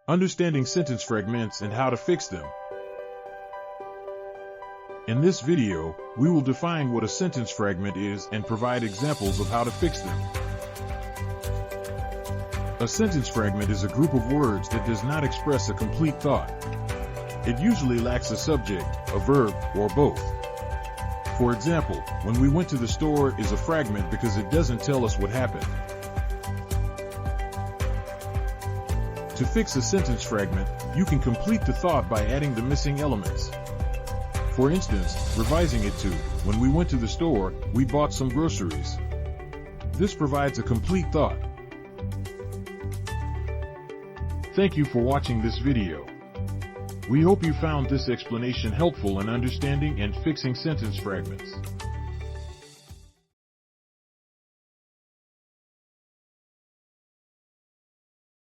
Understanding sentence fragments and how to fix them. In this video, we will define what a sentence fragment is and provide examples of how to fix them. A sentence fragment is a group of words that does not express a complete thought. It usually lacks a subject, a verb, or both. For example, "when we went to the store" is a fragment because it doesn't tell us what happened. To fix a sentence fragment, you can complete the thought by adding the missing elements. For instance, revising it to, "when we went to the store, we bought some groceries." This provides a complete thought. Thank you for watching this video. We hope you found this explanation helpful in understanding and fixing sentence fragments.